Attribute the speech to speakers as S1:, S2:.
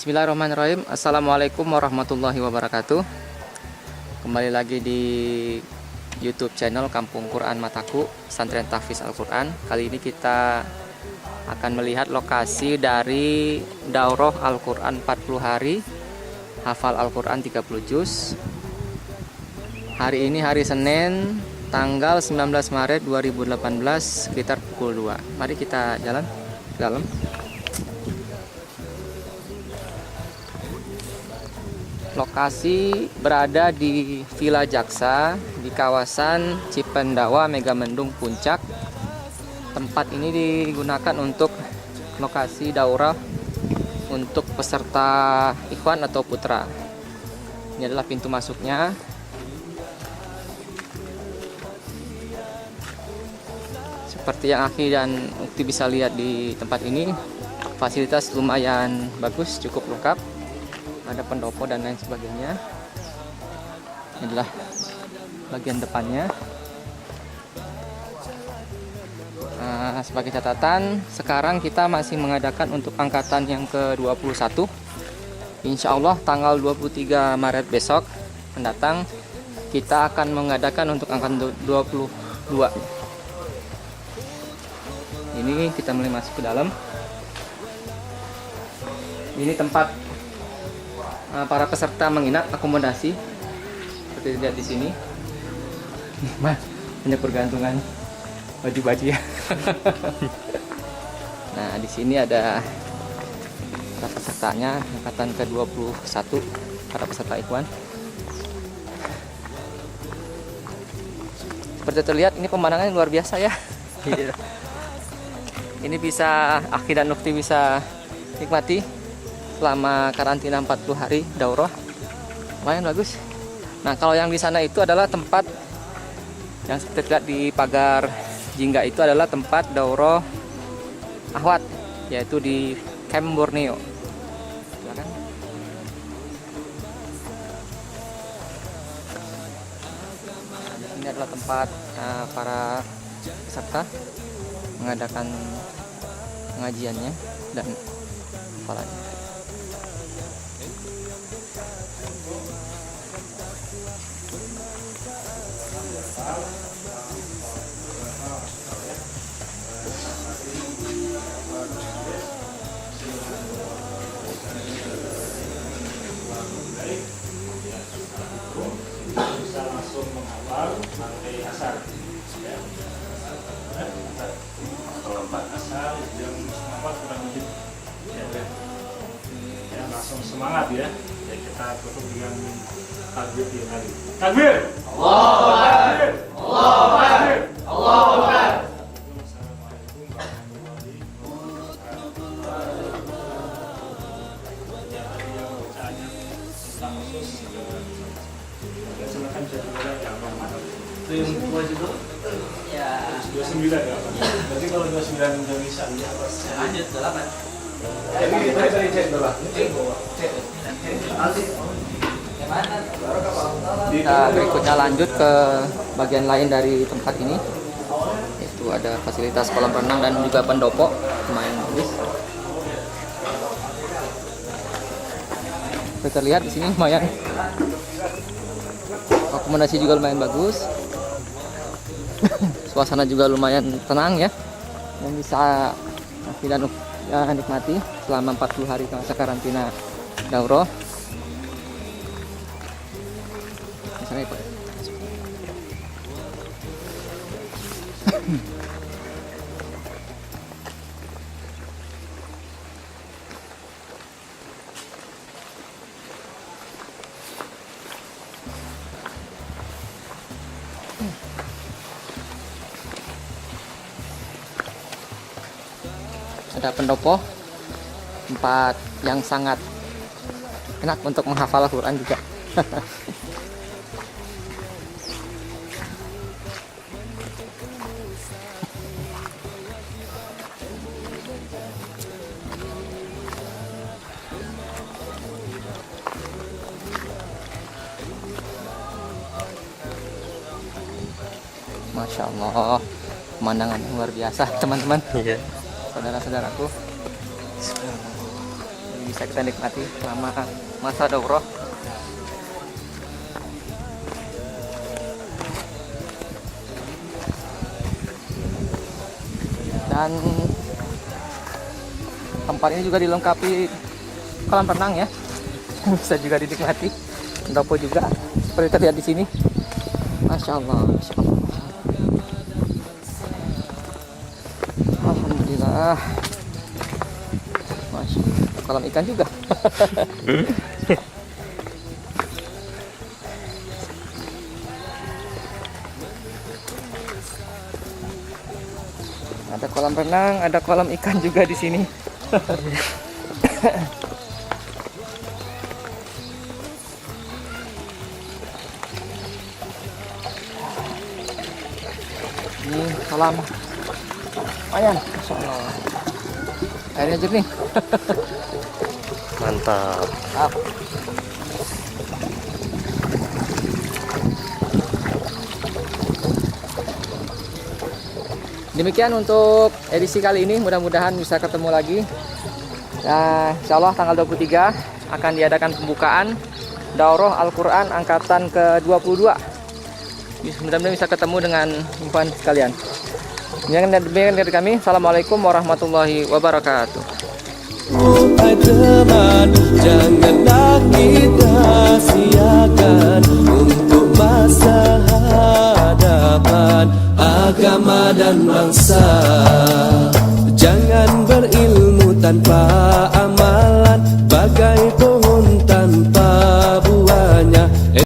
S1: Bismillahirrahmanirrahim. Assalamualaikum warahmatullahi wabarakatuh. Kembali lagi di YouTube channel Kampung Quran Mataku, Pesantren Tahfiz Al-Quran. Kali ini kita akan melihat lokasi dari Daurah Al-Quran 40 hari, hafal Al-Quran 30 juz. Hari ini hari Senin, tanggal 19 Maret 2018, sekitar pukul 2. Mari kita jalan ke dalam. Lokasi berada di Villa Jaksa di kawasan Cipendawa, Megamendung Puncak. Tempat ini digunakan untuk lokasi daurah untuk peserta ikhwan atau putra. Ini adalah pintu masuknya. Seperti yang Akhi dan Ukti bisa lihat di tempat ini, fasilitas lumayan bagus, cukup lengkap. Ada pendopo dan lain sebagainya. Ini adalah bagian depannya. Sebagai catatan, sekarang kita masih mengadakan untuk angkatan yang ke-21. Insya Allah tanggal 23 Maret besok mendatang kita akan mengadakan untuk angkatan 22. Ini kita mulai masuk ke dalam. Ini tempat para peserta menginap, akomodasi seperti lihat di sini. Banyak pergantungan baju-baju ya. Nah, di sini ada para pesertanya angkatan ke-21, para peserta ikhwan. Seperti terlihat ini pemandangannya luar biasa ya. Ini bisa Akhi dan Ukti bisa nikmati selama karantina 40 hari daurah. Lumayan bagus. Nah, kalau yang di sana itu adalah tempat yang seperti lihat di pagar jingga, itu adalah tempat daurah ahwat, yaitu di Camp Borneo. Silakan. Ini adalah tempat para peserta mengadakan pengajiannya dan hafalannya.
S2: Bisa langsung menghafal sampai asar ya. Kalau 4 asar jam 4 kurang lebih ya, langsung semangat ya. Ya, kita tutup dengan takbir 3 kali. Takbir! Allahu Akbar! Allahu Akbar! Allahu Akbar! Assalamualaikum warahmatullahi wabarakatuh. Ya, tadi yang bacaannya tentang khusus silakan bisa dimulai ya, itu yang kedua juga ya 29 ya. Berarti kalau 29 udah bisa ya lanjut 8. Jadi tadi cek dulu.
S1: Kita berikutnya lanjut ke bagian lain dari tempat ini. Itu ada fasilitas kolam renang dan juga pendopo, lumayan bagus. Seperti terlihat di sini lumayan, akomodasi juga lumayan bagus. Suasana juga lumayan tenang ya, dan bisa tidak nikmati selama 40 hari masa karantina daurah. Misalnya Pak. Ada pendopo, tempat yang sangat enak untuk menghafal Al-Quran juga. Masya Allah, pemandangan yang luar biasa teman-teman. Saudara-saudaraku, bisa kita nikmati selama masa daurah. Dan tempat ini juga dilengkapi kolam renang ya, bisa juga dinikmati. Pendopo juga seperti terlihat di sini. Masya Allah, Masya Allah. Alhamdulillah. Masya Allah. Kolam ikan juga. Ada kolam renang, ada kolam ikan juga di sini. Ini kolam lumayan, Masya Allah. Airnya jernih.
S3: Mantap.
S1: Mantap. Demikian untuk edisi kali ini, mudah-mudahan bisa ketemu lagi. Nah, insya Allah tanggal 23 akan diadakan pembukaan Daurah Al-Quran angkatan ke-22. Mudah-mudahan bisa ketemu dengan himpunan sekalian. Demikian dari kami. Assalamualaikum warahmatullahi wabarakatuh.
S4: Teman, janganlah kita siakan untuk masa hadapan agama dan bangsa. Jangan berilmu tanpa